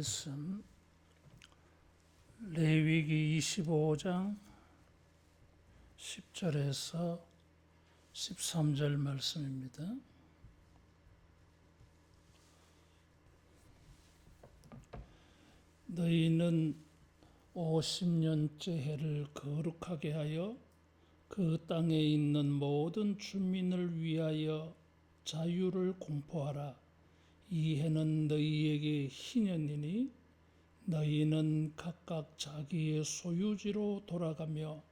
말씀 레위기 25장 10절에서 13절 말씀입니다. 너희는 50년째 해를 거룩하게 하여 그 땅에 있는 모든 주민을 위하여 자유를 공포하라. 이 해는 너희에게 희년이니 너희는 각각 자기의 소유지로 돌아가며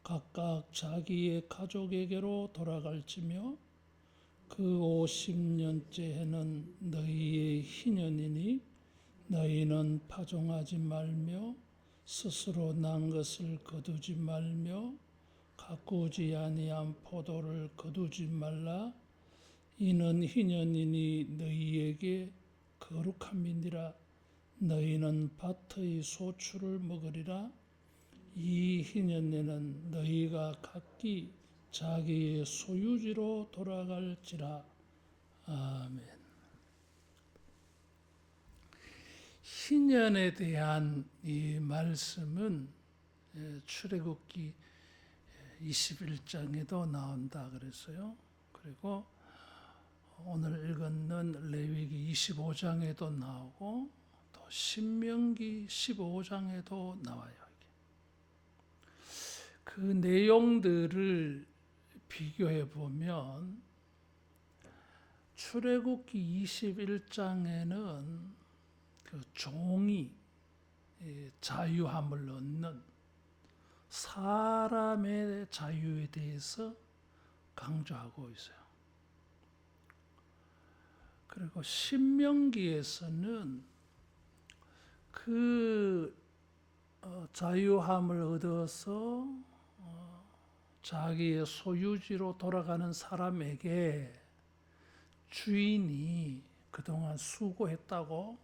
각각 자기의 가족에게로 돌아갈지며 그 50년째 해는 너희의 희년이니 너희는 파종하지 말며 스스로 난 것을 거두지 말며 가꾸지 아니한 포도를 거두지 말라. 이는 희년이니 너희에게 거룩함이니라. 너희는 밭의 소출을 먹으리라. 이 희년에는 너희가 각기 자기의 소유지로 돌아갈지라. 아멘. 희년에 대한 이 말씀은 출애굽기 21장에도 나온다 그랬어요. 그리고 오늘 읽었는 레위기 25장에도 나오고 또 신명기 15장에도 나와요. 그 내용들을 비교해 보면 출애굽기 21장에는 그 종이 자유함을 얻는 사람의 자유에 대해서 강조하고 있어요. 그리고 신명기에서는 그 자유함을 얻어서 자기의 소유지로 돌아가는 사람에게 주인이 그동안 수고했다고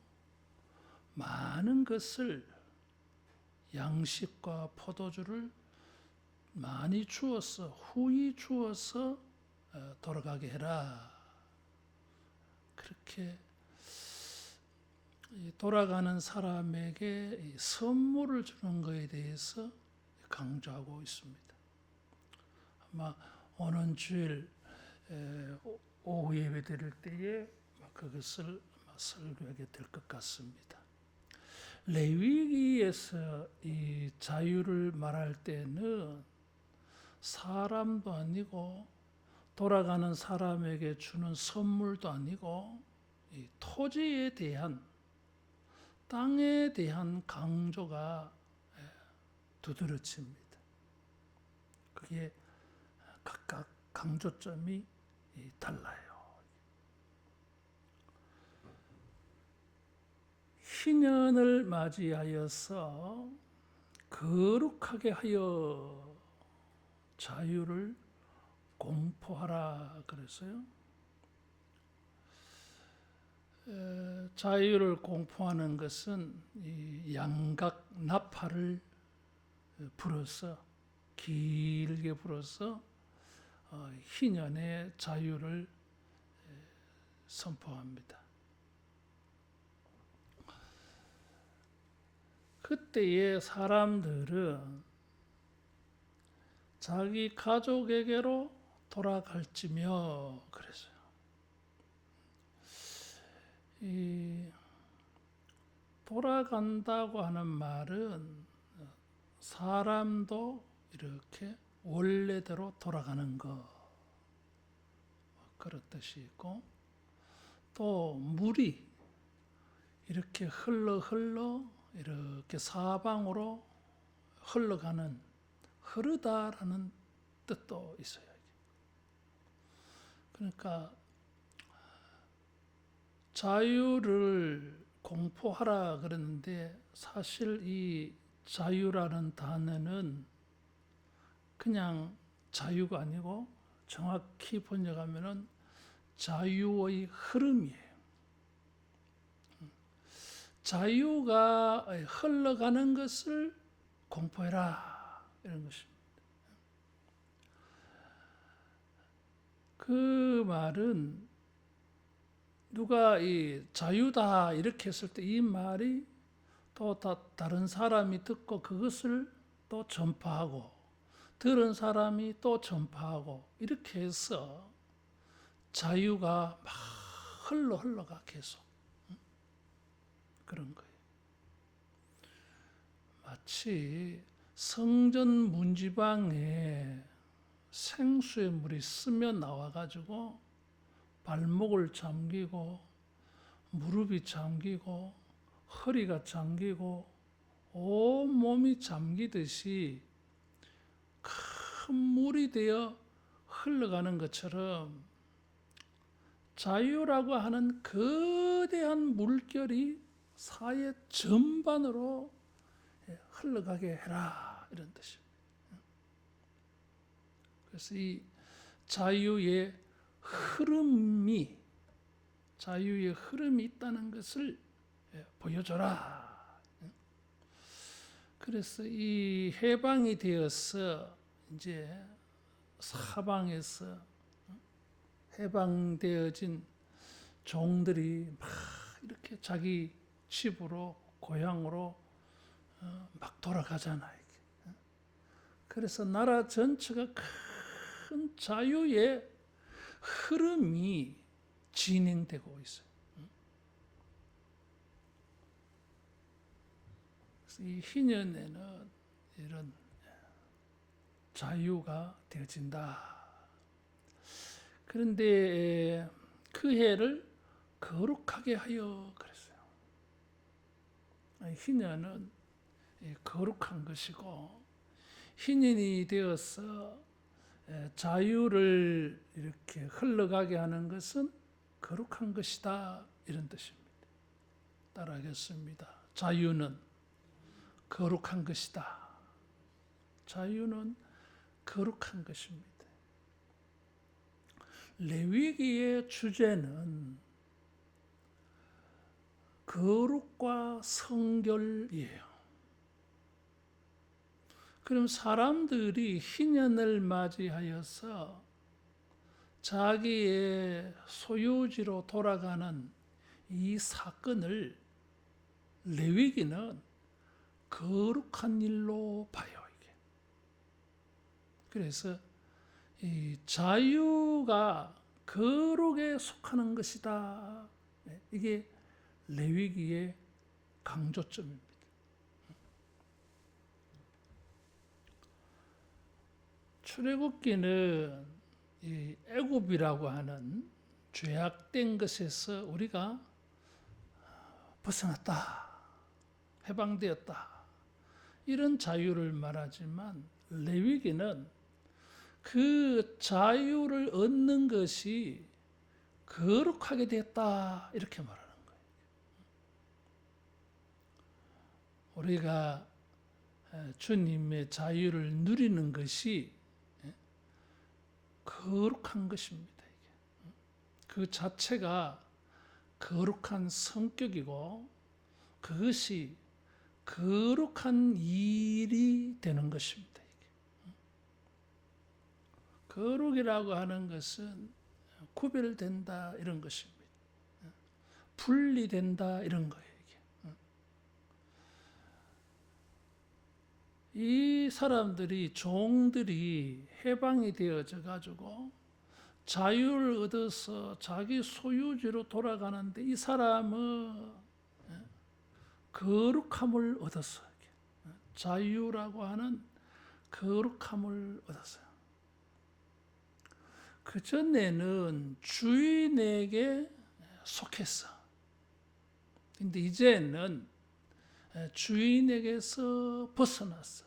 많은 것을 양식과 포도주를 많이 주어서 후히 주어서 돌아가게 해라. 그렇게 돌아가는 사람에게 선물을 주는 것에 대해서 강조하고 있습니다. 아마 오는 주일 오후 예배 드릴 때에 그것을 설교하게 될 것 같습니다. 레위기에서 이 자유를 말할 때는 사람도 아니고 돌아가는 사람에게 주는 선물도 아니고 이 토지에 대한 땅에 대한 강조가 두드러집니다. 그게 각각 강조점이 달라요. 희년을 맞이하여서 거룩하게 하여 자유를 공포하라 그랬어요. 자유를 공포하는 것은 이 양각 나팔을 불어서 길게 불어서 희년의 자유를 선포합니다. 그때의 사람들은 자기 가족에게로 돌아갈지며 그랬어요. 이 돌아간다고 하는 말은 사람도 이렇게 원래대로 돌아가는 것 그런 뜻이 있고 또 물이 이렇게 흘러 이렇게 사방으로 흘러가는 흐르다라는 뜻도 있어요. 그러니까 자유를 공포하라 그랬는데 사실 이 자유라는 단어는 그냥 자유가 아니고 정확히 번역하면은 자유의 흐름이에요. 자유가 흘러가는 것을 공포해라 이런 것입니다. 그 말은 누가 이 자유다 이렇게 했을 때 이 말이 또 다른 사람이 듣고 그것을 또 전파하고 들은 사람이 또 전파하고 이렇게 해서 자유가 막 흘러가 계속 그런 거예요. 마치 성전 문지방에 생수의 물이 스며 나와가지고 발목을 잠기고 무릎이 잠기고 허리가 잠기고 온 몸이 잠기듯이 큰 물이 되어 흘러가는 것처럼 자유라고 하는 거대한 물결이 사회 전반으로 흘러가게 해라 이런 뜻입니다. 그래서 이 자유의 흐름이 있다는 것을 보여줘라. 그래서 이 해방이 되어서 이제 사방에서 해방되어진 종들이 막 이렇게 자기 집으로 고향으로 막 돌아가잖아요. 그래서 나라 전체가 큰 자유의 흐름이 진행되고 있어요. 그래서 이 희년에는 이런 자유가 되어진다. 그런데 그 해를 거룩하게 하여 그랬어요. 희년은 거룩한 것이고 희년이 되어서 자유를 이렇게 흘러가게 하는 것은 거룩한 것이다 이런 뜻입니다. 따라하겠습니다. 자유는 거룩한 것이다. 자유는 거룩한 것입니다. 레위기의 주제는 거룩과 성결이에요. 그럼 사람들이 희년을 맞이하여서 자기의 소유지로 돌아가는 이 사건을 레위기는 거룩한 일로 봐요. 이게. 그래서 이 자유가 거룩에 속하는 것이다. 이게 레위기의 강조점입니다. 출애굽기는 이 애굽이라고 하는 죄악된 것에서 우리가 벗어났다, 해방되었다 이런 자유를 말하지만 레위기는 그 자유를 얻는 것이 거룩하게 되었다 이렇게 말하는 거예요. 우리가 주님의 자유를 누리는 것이 거룩한 것입니다. 그 자체가 거룩한 성격이고 그것이 거룩한 일이 되는 것입니다. 거룩이라고 하는 것은 구별된다 이런 것입니다. 분리된다 이런 거예요. 이 사람들이 종들이 해방이 되어져 가지고 자유를 얻어서 자기 소유지로 돌아가는데 이 사람은 거룩함을 얻었어요. 자유라고 하는 거룩함을 얻었어요. 그 전에는 주인에게 속했어. 근데 이제는 주인에게서 벗어났어.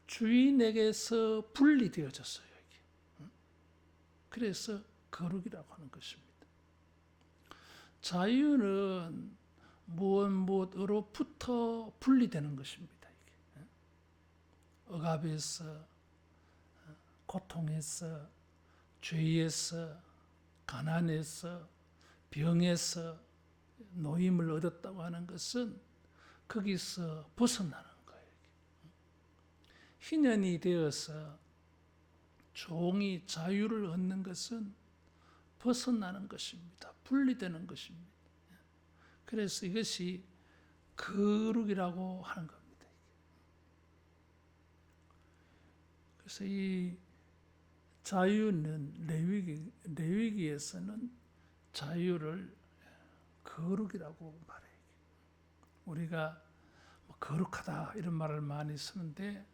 주인에게서 분리되어졌어요. 이게. 그래서 거룩이라고 하는 것입니다. 자유는 무엇으로부터 분리되는 것입니다. 이게. 억압에서, 고통에서, 죄에서, 가난에서, 병에서 노임을 얻었다고 하는 것은 거기서 벗어나는 거예요. 희년이 되어서 종이 자유를 얻는 것은 벗어나는 것입니다. 분리되는 것입니다. 그래서 이것이 거룩이라고 하는 겁니다. 그래서 이 자유는 레위기에서는 자유를 거룩이라고 말해요. 우리가 거룩하다 이런 말을 많이 쓰는데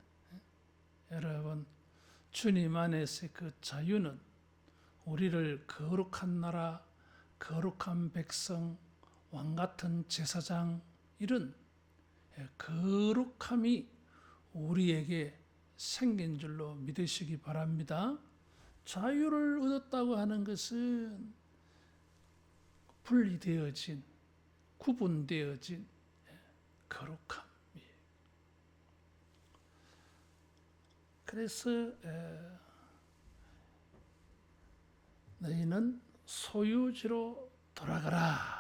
여러분 주님 안에서의 그 자유는 우리를 거룩한 나라, 거룩한 백성, 왕같은 제사장 이런 거룩함이 우리에게 생긴 줄로 믿으시기 바랍니다. 자유를 얻었다고 하는 것은 분리되어진, 구분되어진 거룩함이에요. 그래서 너희는 소유지로 돌아가라.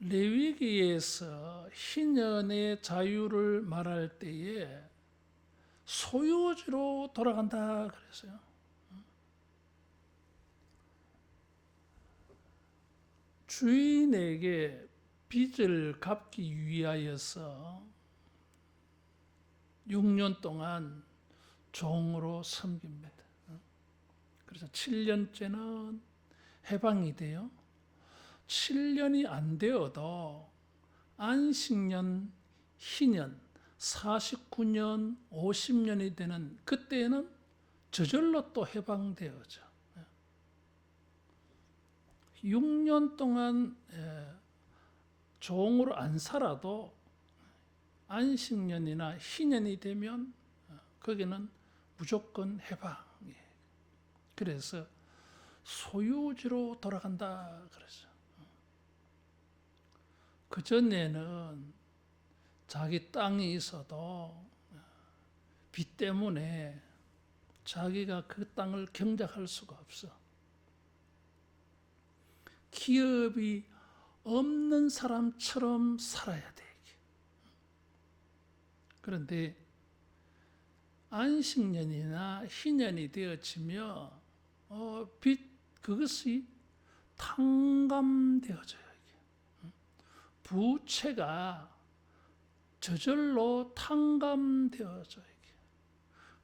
레위기에서 희년의 자유를 말할 때에 소유지로 돌아간다 그랬어요. 주인에게 빚을 갚기 위하여서 6년 동안 종으로 섬깁니다. 그래서 7년째는 해방이 돼요. 7년이 안 되어도 안식년, 희년, 49년, 50년이 되는 그때는 저절로 또 해방되어져. 6년 동안 종으로 안 살아도 안식년이나 희년이 되면 거기는 무조건 해방이에요. 그래서 소유지로 돌아간다 그랬어요. 그전에는 자기 땅이 있어도 빚 때문에 자기가 그 땅을 경작할 수가 없어. 기업이 없는 사람처럼 살아야 돼. 그런데 안식년이나 희년이 되어지며 빚 그것이 탕감되어져요. 부채가 저절로 탕감되어져요.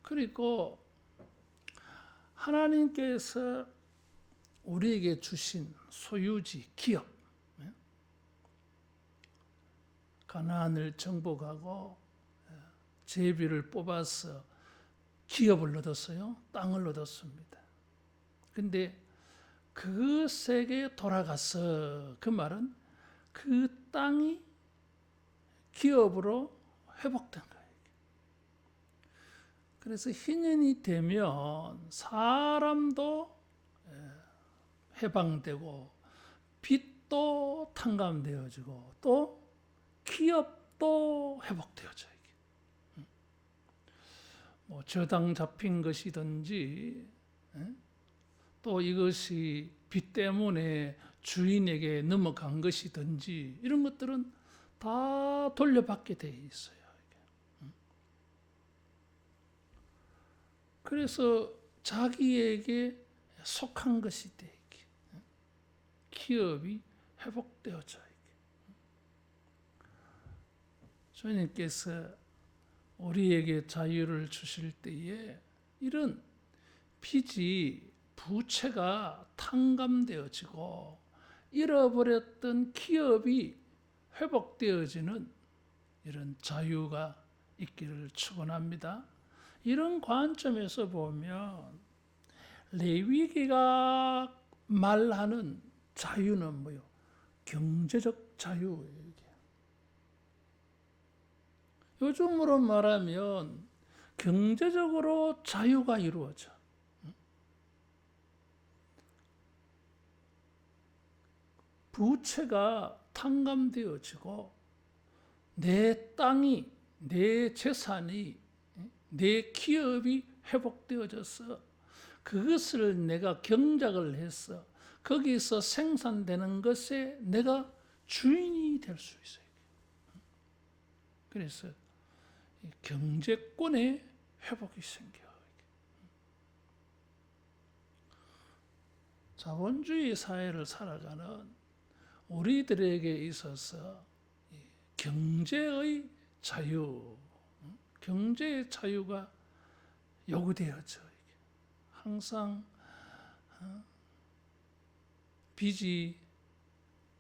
그리고 하나님께서 우리에게 주신 소유지, 기업, 가나안을 정복하고 제비를 뽑아서 기업을 얻었어요. 땅을 얻었습니다. 근데 그것에게 돌아가서 그 말은 그 땅이 기업으로 회복된 거예요. 그래서 희년이 되면 사람도 해방되고 빚도 탕감되어지고 또 기업도 회복되어져요. 뭐 저당 잡힌 것이든지 또 이것이 빚 때문에 주인에게 넘어간 것이든지 이런 것들은 다 돌려받게 돼 있어요. 그래서 자기에게 속한 것이 돼. 기업이 회복되어져. 주님께서 우리에게 자유를 주실 때에 이런 빚이 부채가 탕감되어지고 잃어버렸던 기업이 회복되어지는 이런 자유가 있기를 축원합니다. 이런 관점에서 보면 레위기가 말하는 자유는 뭐요? 경제적 자유예요. 요즘으로 말하면 경제적으로 자유가 이루어져. 부채가 탕감되어지고 내 땅이, 내 재산이, 내 기업이 회복되어져서 그것을 내가 경작을 해서 거기서 생산되는 것에 내가 주인이 될 수 있어요. 그래서 경제권의 회복이 생겨요. 자본주의 사회를 살아가는 우리들에게 있어서 경제의 자유, 경제의 자유가 요구되었죠. 항상 빚이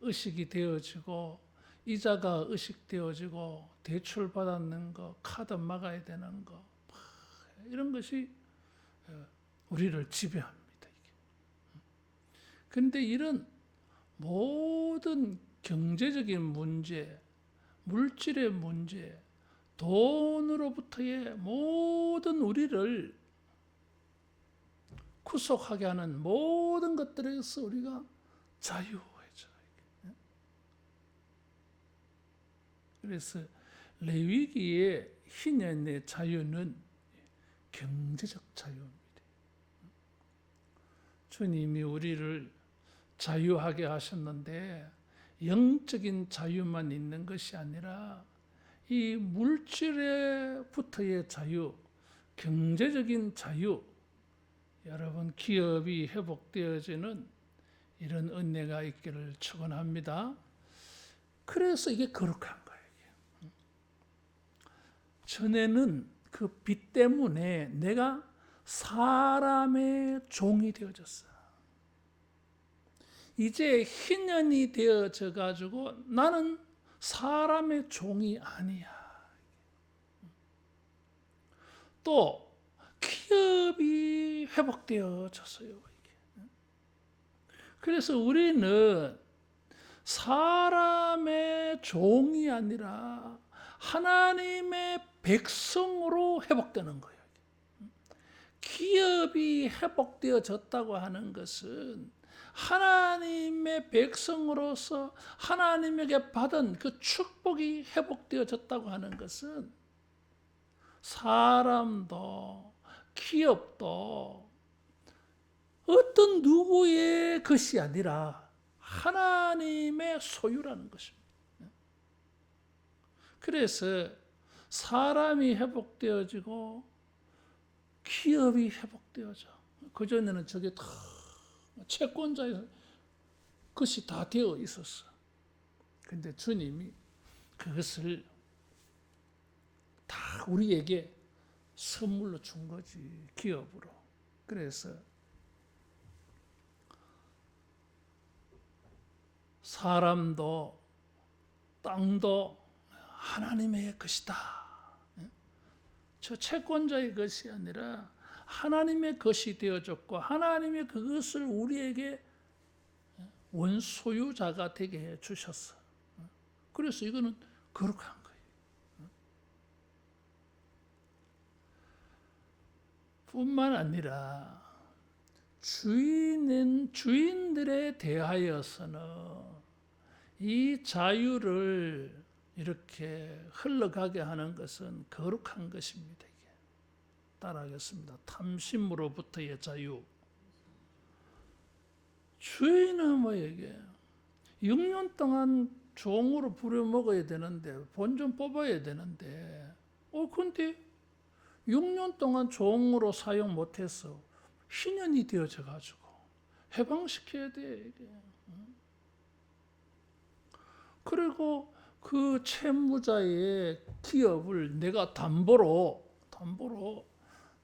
의식이 되어지고 이자가 의식되어지고 대출 받았는 거, 카드 막아야 되는 거, 이런 것이 우리를 지배합니다. 그런데 이런 모든 경제적인 문제, 물질의 문제, 돈으로부터의 모든 우리를 구속하게 하는 모든 것들에서 우리가 자유해져요. 그래서 레위기의 희년의 자유는 경제적 자유입니다. 주님이 우리를 자유하게 하셨는데 영적인 자유만 있는 것이 아니라 이 물질에부터의 자유, 경제적인 자유, 여러분 기업이 회복되어지는 이런 은혜가 있기를 축원합니다. 그래서 이게 거룩한 거예요. 전에는 그 빚 때문에 내가 사람의 종이 되어졌어. 이제 희년이 되어져 가지고 나는 사람의 종이 아니야. 또 기업이 회복되어졌어요. 그래서 우리는 사람의 종이 아니라 하나님의 백성으로 회복되는 거예요. 기업이 회복되어졌다고 하는 것은 하나님의 백성으로서 하나님에게 받은 그 축복이 회복되어졌다고 하는 것은 사람도 기업도 어떤 누구의 것이 아니라 하나님의 소유라는 것입니다. 그래서 사람이 회복되어지고 기업이 회복되어져. 그전에는 저게 다 채권자의 것이 다 되어 있었어. 근데 주님이 그것을 다 우리에게 선물로 준 거지, 기업으로. 그래서 사람도 땅도 하나님의 것이다. 저 채권자의 것이 아니라 하나님의 것이 되어졌고 하나님의 그것을 우리에게 원소유자가 되게 해 주셨어. 그래서 이거는 거룩한 거예요. 뿐만 아니라 주인들에 대하여서는 이 자유를 이렇게 흘러가게 하는 것은 거룩한 것입니다. 따라하겠습니다. 탐심으로부터의 자유. 주인은 뭐에게 6년 동안 종으로 부려먹어야 되는데 본전 뽑아야 되는데 근데 6년 동안 종으로 사용 못해서 희년이 되어져 가지고 해방시켜야 돼. 이게. 그리고 그 채무자의 기업을 내가 담보로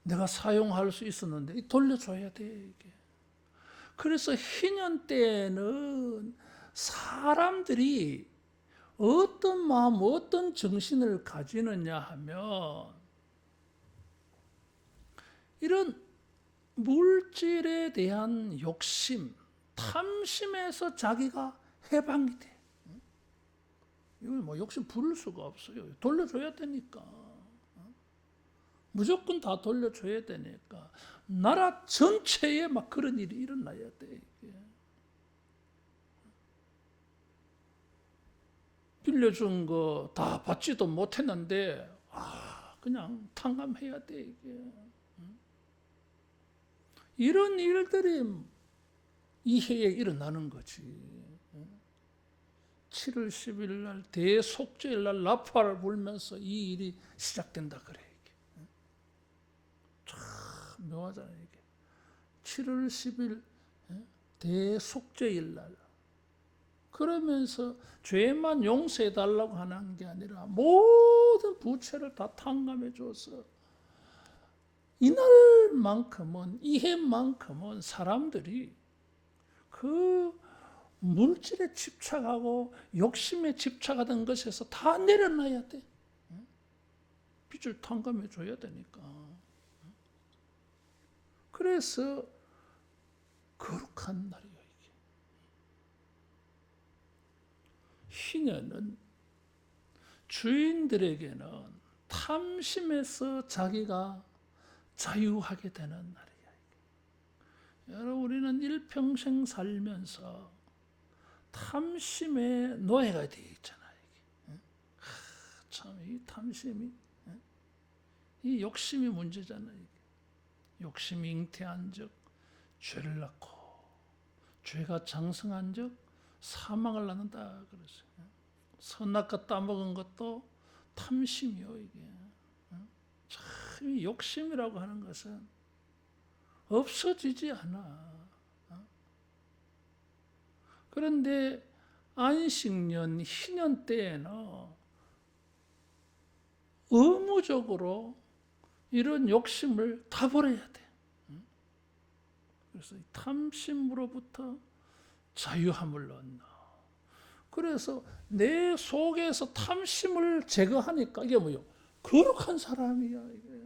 내가 사용할 수 있었는데 돌려줘야 돼. 이게. 그래서 희년 때에는 사람들이 어떤 마음, 어떤 정신을 가지느냐 하면 이런 물질에 대한 욕심, 탐심에서 자기가 해방이 돼. 이걸 뭐 욕심 부를 수가 없어요. 돌려줘야 되니까. 무조건 다 돌려줘야 되니까. 나라 전체에 막 그런 일이 일어나야 돼. 이게. 빌려준 거 다 받지도 못했는데 그냥 탕감해야 돼. 이게. 이런 일들이 이 해에 일어나는 거지. 7월 10일 날 대속죄일 날 나팔을 불면서 이 일이 시작된다 그래. 이게. 참 묘하잖아요. 이게. 7월 10일 대속죄일 날. 그러면서 죄만 용서해 달라고 하는 게 아니라 모든 부채를 다 탕감해 줘서 이날만큼은, 이해만큼은 사람들이 그 물질에 집착하고 욕심에 집착하던 것에서 다 내려놔야 돼. 빚을 탕감해 줘야 되니까. 그래서 거룩한 날이에요. 이게. 희년은 주인들에게는 탐심에서 자기가 자유하게 되는 날이야. 여러분, 우리는 일평생 살면서 탐심의 노예가 되어 있잖아요. 참, 이 탐심이, 이 욕심이 문제잖아요. 욕심이 잉태한 적 죄를 낳고, 죄가 장성한 적 사망을 낳는다 그랬어요. 선악과 따먹은 것도 탐심이요, 이게. 참, 이 욕심이라고 하는 것은 없어지지 않아. 그런데 안식년, 희년 때에는 의무적으로 이런 욕심을 다 버려야 돼. 그래서 탐심으로부터 자유함을 얻나. 그래서 내 속에서 탐심을 제거하니까 이게 뭐요? 거룩한 사람이야, 이게.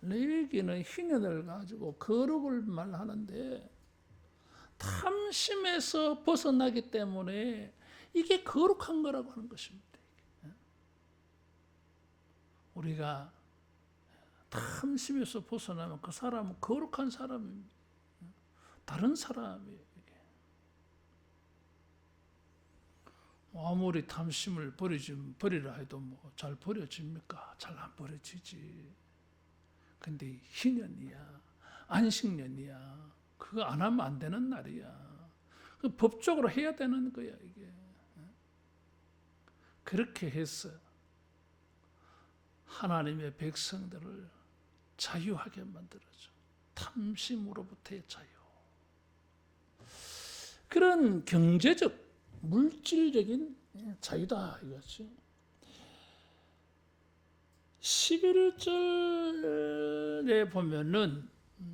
레위기는 희년을 가지고 거룩을 말하는데 탐심에서 벗어나기 때문에 이게 거룩한 거라고 하는 것입니다. 우리가 탐심에서 벗어나면 그 사람은 거룩한 사람입니다. 다른 사람이에요. 아무리 탐심을 버리라 해도 뭐 잘 버려집니까? 잘 안 버려지지. 근데 희년이야, 안식년이야. 그거 안 하면 안 되는 날이야. 법적으로 해야 되는 거야, 이게. 그렇게 해서 하나님의 백성들을 자유하게 만들어줘. 탐심으로부터의 자유. 그런 경제적, 물질적인 자유다 이거지. 11절에 보면은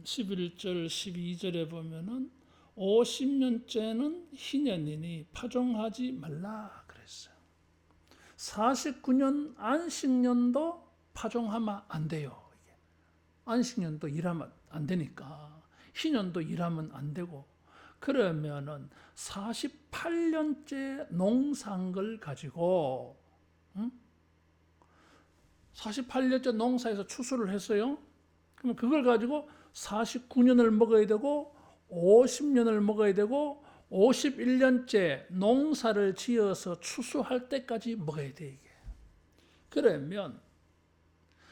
11절 12절에 보면은 50년째는 희년이니 파종하지 말라 그랬어요. 49년 안식년도 파종하면 안 돼요. 안식년도 일하면 안 되니까 희년도 일하면 안 되고, 그러면은 48년째 농사한 걸 가지고 48년째 농사에서 추수를 했어요. 그럼 그걸 가지고 49년을 먹어야 되고 50년을 먹어야 되고 51년째 농사를 지어서 추수할 때까지 먹어야 돼, 이게. 그러면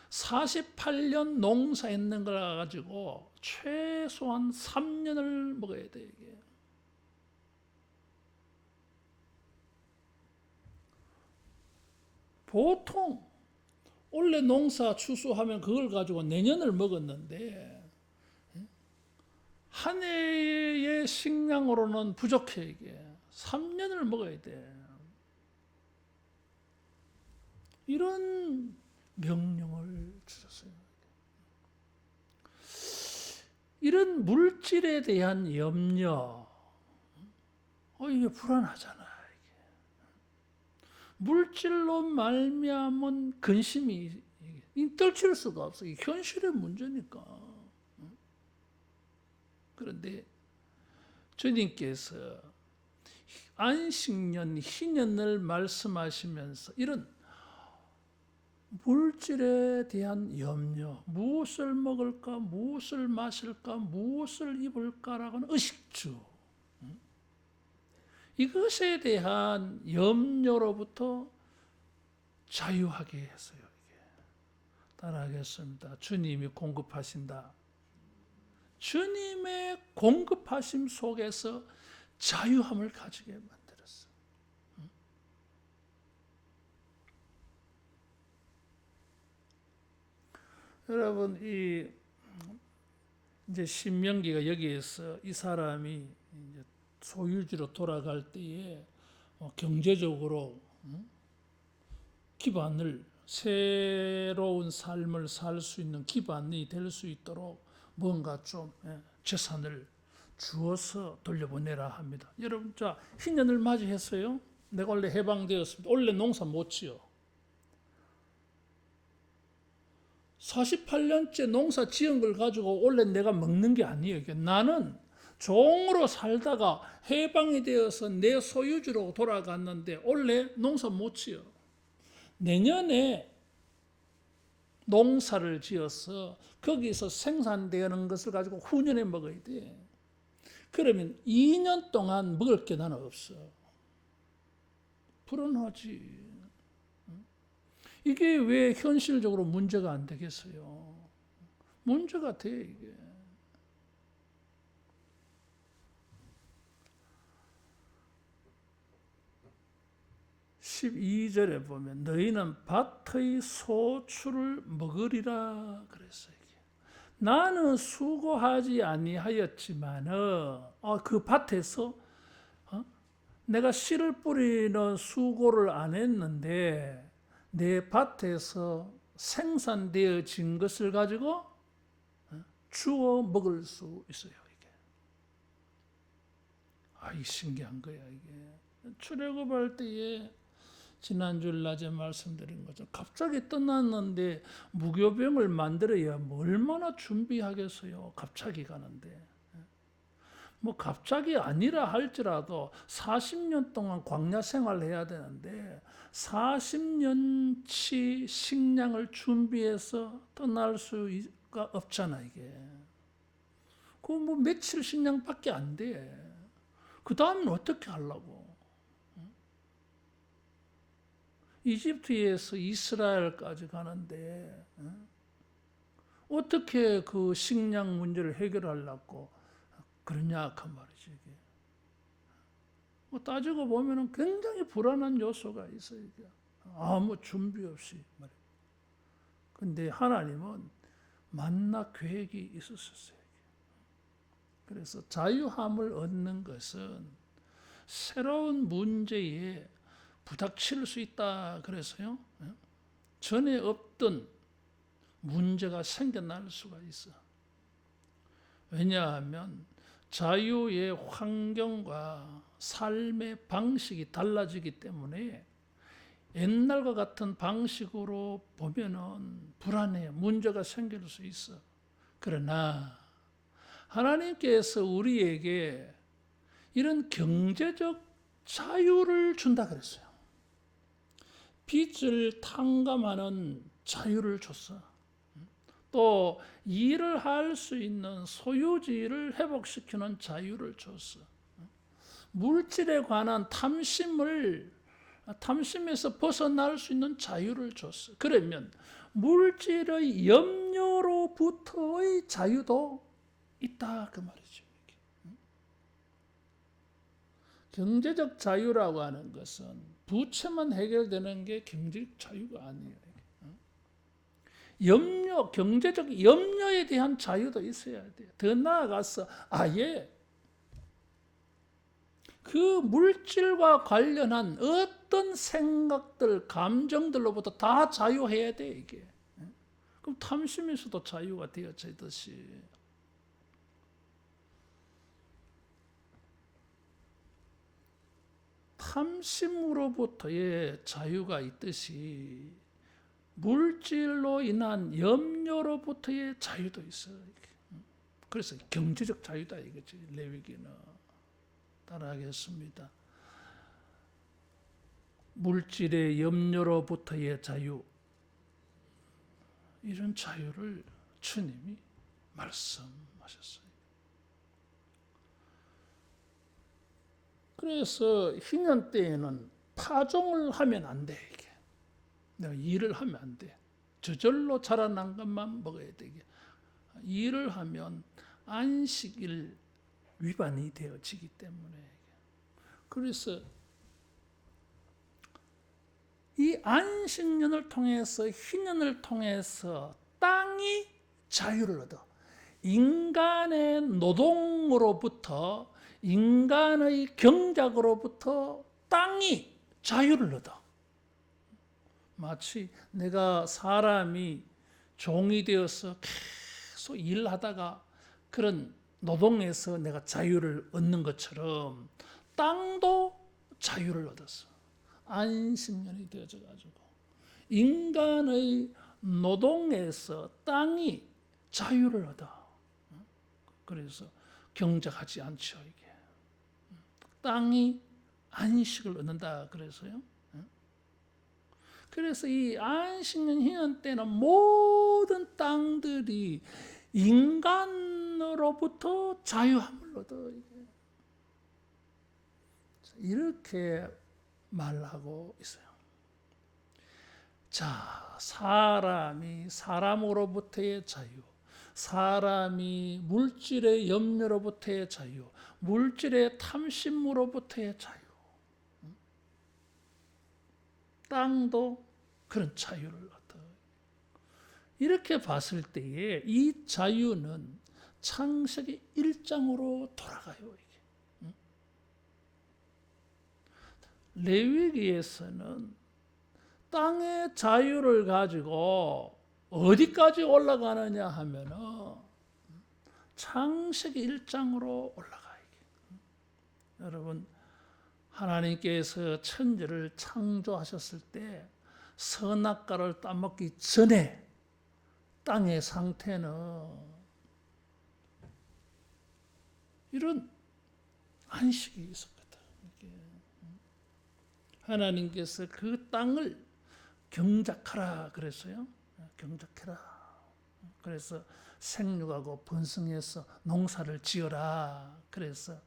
48년 농사했는 걸 가지고 최소한 3년을 먹어야 돼, 이게. 보통 원래 농사 추수하면 그걸 가지고 내년을 먹었는데 한 해의 식량으로는 부족해, 이게. 3년을 먹어야 돼. 이런 명령을 주셨어요. 이런 물질에 대한 염려, 이게 불안하잖아. 물질로 말미암은 근심이 떨칠 수가 없어. 이게 현실의 문제니까. 그런데 주님께서 안식년, 희년을 말씀하시면서 이런 물질에 대한 염려, 무엇을 먹을까, 무엇을 마실까, 무엇을 입을까라고는 의식주, 이것에 대한 염려로부터 자유하게 했어요. 이게. 따라하겠습니다. 주님이 공급하신다. 주님의 공급하심 속에서 자유함을 가지게 만들었어. 여러분, 이 이제 신명기가 여기에서 이 사람이 이제 소유지로 돌아갈 때에 경제적으로 기반을 새로운 삶을 살 수 있는 기반이 될 수 있도록 뭔가 좀 재산을 주어서 돌려보내라 합니다. 여러분, 자, 희년을 맞이했어요. 내가 원래 해방되었습니다. 원래 농사 못 지어. 48년째 농사 지은 걸 가지고 원래 내가 먹는 게 아니에요. 나는 종으로 살다가 해방이 되어서 내 소유주로 돌아갔는데 원래 농사 못 지어. 내년에 농사를 지어서 거기서 생산되는 것을 가지고 후년에 먹어야 돼. 그러면 2년 동안 먹을 게 나는 없어. 불안하지. 이게 왜 현실적으로 문제가 안 되겠어요? 문제가 돼, 이게. (12절에) 보면 너희는 밭의 소출을 먹으리라 그랬어요. 나는 수고하지 아니하였지만 그 밭에서 내가 씨를 뿌리는 수고를 안 했는데 내 밭에서 생산되어진 것을 가지고 주워 먹을 수 있어요. 이게 신기한 거야. 이게 출애굽할 때에 지난주 낮에 말씀드린 거죠. 갑자기 떠났는데 무교병을 만들어야 얼마나 준비하겠어요. 갑자기 가는데. 뭐 갑자기 아니라 할지라도 40년 동안 광야 생활을 해야 되는데 40년치 식량을 준비해서 떠날 수가 없잖아, 이게. 그 뭐 며칠 식량밖에 안 돼. 그 다음은 어떻게 하려고? 이집트에서 이스라엘까지 가는데 어떻게 그 식량 문제를 해결하려고 그러냐 그 말이지. 이게. 뭐 따지고 보면은 굉장히 불안한 요소가 있어요. 이게. 아무 준비 없이 말이야. 근데 하나님은 만나 계획이 있었어요. 그래서 자유함을 얻는 것은 새로운 문제에 부닥칠 수 있다 그래서요. 전에 없던 문제가 생겨날 수가 있어. 왜냐하면 자유의 환경과 삶의 방식이 달라지기 때문에 옛날과 같은 방식으로 보면은 불안해, 문제가 생길 수 있어. 그러나 하나님께서 우리에게 이런 경제적 자유를 준다 그랬어요. 빚을 탕감하는 자유를 줬어. 또 일을 할 수 있는 소유지를 회복시키는 자유를 줬어. 물질에 관한 탐심에서 벗어날 수 있는 자유를 줬어. 그러면 물질의 염려로부터의 자유도 있다 그 말이죠. 경제적 자유라고 하는 것은 부채만 해결되는 게 경제적 자유가 아니에요. 경제적 염려에 대한 자유도 있어야 돼요. 더 나아가서 아예 그 물질과 관련한 어떤 생각들, 감정들로부터 다 자유해야 돼, 이게. 그럼 탐심에서도 자유가 되어지듯이. 탐심으로부터의 자유가 있듯이 물질로 인한 염려로부터의 자유도 있어요. 그래서 경제적 자유다 이거지. 레위기는 따라하겠습니다. 물질의 염려로부터의 자유, 이런 자유를 주님이 말씀하셨어요. 그래서 희년 때에는 파종을 하면 안 돼, 이게. 내가 일을 하면 안 돼. 저절로 자라난 것만 먹어야 되게. 일을 하면 안식일 위반이 되어지기 때문에. 그래서 이 안식년을 통해서, 희년을 통해서 땅이 자유를 얻어. 인간의 노동으로부터, 인간의 경작으로부터 땅이 자유를 얻어. 마치 내가 사람이 종이 되어서 계속 일하다가 그런 노동에서 내가 자유를 얻는 것처럼 땅도 자유를 얻었어. 안식년이 되어져 가지고 인간의 노동에서 땅이 자유를 얻어. 그래서 경작하지 않죠, 이게. 땅이 안식을 얻는다 그래서요. 그래서 이 안식년 희년 때는 모든 땅들이 인간으로부터 자유함을 얻어. 이렇게 말하고 있어요. 자, 사람이 사람으로부터의 자유, 사람이 물질의 염려로부터의 자유, 물질의 탐심으로부터의 자유, 땅도 그런 자유를 얻어. 이렇게 봤을 때에 이 자유는 창세기 1장으로 돌아가요. 이게. 레위기에서는 땅의 자유를 가지고 어디까지 올라가느냐 하면은 창세기 1장으로 올라가요. 여러분, 하나님께서 천지를 창조하셨을 때 선악과를 따먹기 전에 땅의 상태는 이런 안식이 있었거든. 하나님께서 그 땅을 경작하라 그랬어요. 경작해라. 그래서 생육하고 번성해서 농사를 지어라. 그래서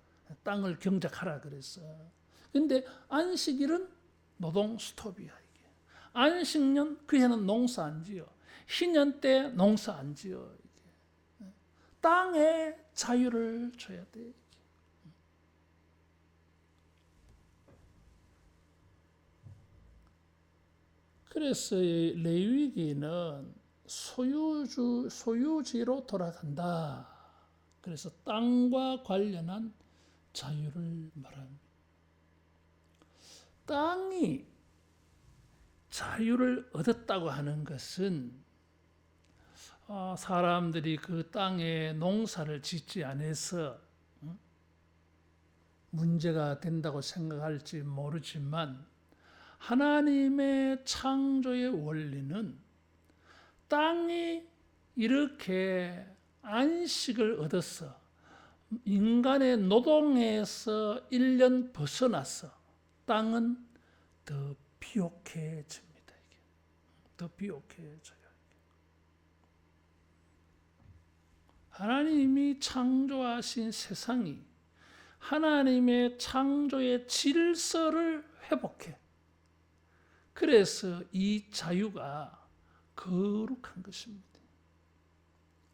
땅을 경작하라 그랬어. 근데 안식일은 노동 스톱이야, 이게. 안식년 그 해는 농사 안 지어. 희년 때 농사 안 지어. 이게. 땅에 자유를 줘야 돼. 그래서 레위기는 소유지로 돌아간다. 그래서 땅과 관련한 자유를 말합니다. 땅이 자유를 얻었다고 하는 것은 사람들이 그 땅에 농사를 짓지 않아서 문제가 된다고 생각할지 모르지만 하나님의 창조의 원리는 땅이 이렇게 안식을 얻어서 인간의 노동에서 1년 벗어나서 땅은 더 비옥해집니다. 이게. 더 비옥해져요. 하나님이 창조하신 세상이 하나님의 창조의 질서를 회복해. 그래서 이 자유가 거룩한 것입니다.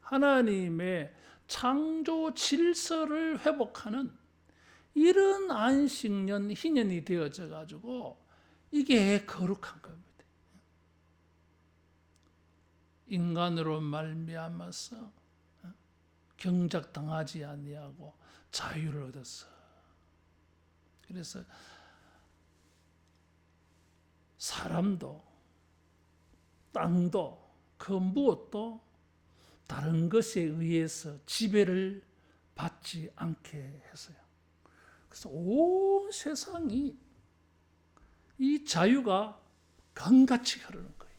하나님의 창조 질서를 회복하는 이런 안식년, 희년이 되어져 가지고 이게 거룩한 겁니다. 인간으로 말미암아서 경작당하지 아니하고 자유를 얻었어. 그래서 사람도 땅도 그 무엇도 다른 것에 의해서 지배를 받지 않게 했어요. 그래서 온 세상이 이 자유가 강같이 흐르는 거예요.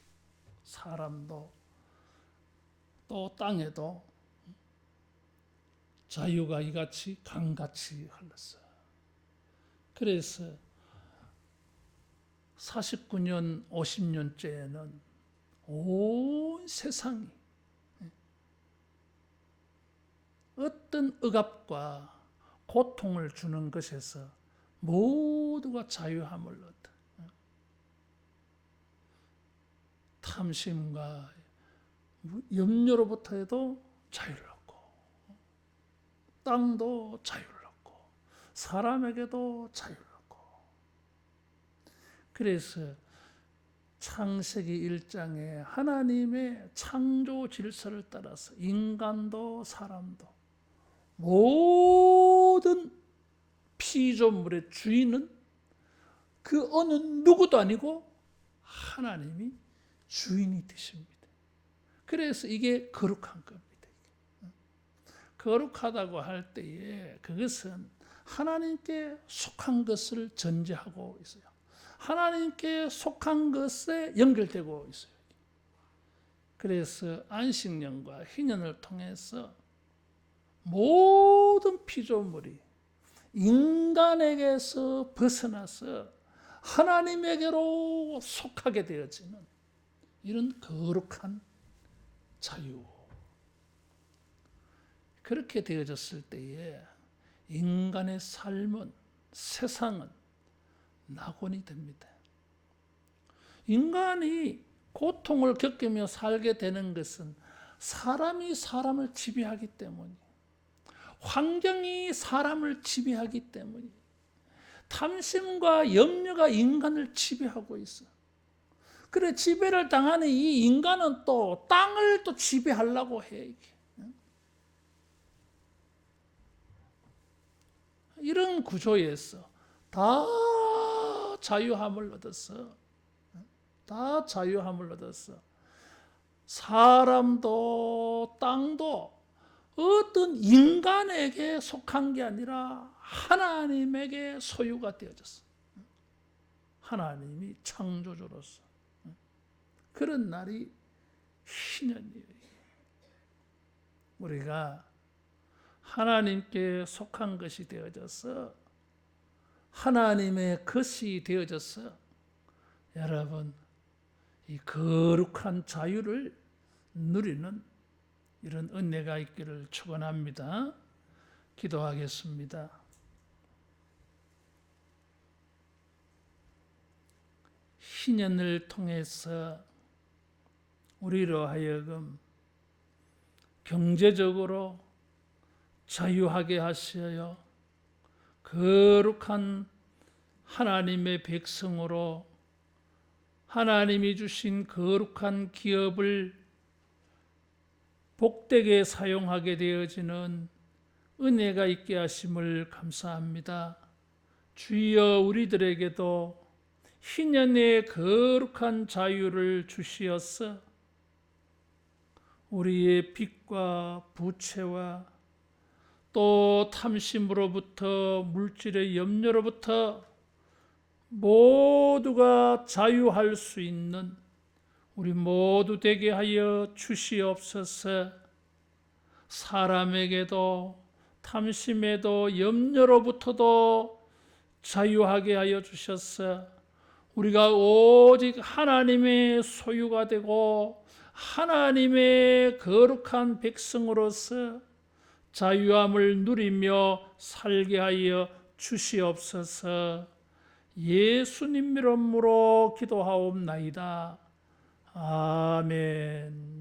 사람도 또 땅에도 자유가 이같이 강같이 흘렀어요. 그래서 49년, 50년째에는 온 세상이 어떤 억압과 고통을 주는 것에서 모두가 자유함을 얻어. 탐심과 염려로부터 해도 자유를 얻고, 땅도 자유를 얻고, 사람에게도 자유를 얻고. 그래서 창세기 1장에 하나님의 창조 질서를 따라서 인간도 사람도 모든 피조물의 주인은 그 어느 누구도 아니고 하나님이 주인이 되십니다. 그래서 이게 거룩한 겁니다. 거룩하다고 할 때에 그것은 하나님께 속한 것을 전제하고 있어요. 하나님께 속한 것에 연결되고 있어요. 그래서 안식년과 희년을 통해서 모든 피조물이 인간에게서 벗어나서 하나님에게로 속하게 되어지는 이런 거룩한 자유. 그렇게 되어졌을 때에 인간의 삶은, 세상은 낙원이 됩니다. 인간이 고통을 겪으며 살게 되는 것은 사람이 사람을 지배하기 때문이에요. 환경이 사람을 지배하기 때문이에요. 탐심과 염려가 인간을 지배하고 있어. 그래, 지배를 당하는 이 인간은 또 땅을 또 지배하려고 해. 이게. 이런 구조에서 다 자유함을 얻었어. 다 자유함을 얻었어. 사람도 땅도 어떤 인간에게 속한 게 아니라 하나님에게 소유가 되어졌어. 하나님이 창조주로서. 그런 날이 희년이에요. 우리가 하나님께 속한 것이 되어져서 하나님의 것이 되어져서 여러분 이 거룩한 자유를 누리는 이런 은혜가 있기를 축원합니다. 기도하겠습니다. 희년을 통해서 우리로 하여금 경제적으로 자유하게 하시어 거룩한 하나님의 백성으로 하나님이 주신 거룩한 기업을 복되게 사용하게 되어지는 은혜가 있게 하심을 감사합니다. 주여 우리들에게도 희년의 거룩한 자유를 주시어서 우리의 빚과 부채와 또 탐심으로부터 물질의 염려로부터 모두가 자유할 수 있는 우리 모두 되게 하여 주시옵소서. 사람에게도 탐심에도 염려로부터도 자유하게 하여 주셔서 우리가 오직 하나님의 소유가 되고 하나님의 거룩한 백성으로서 자유함을 누리며 살게 하여 주시옵소서. 예수님 이름으로 기도하옵나이다. 아멘.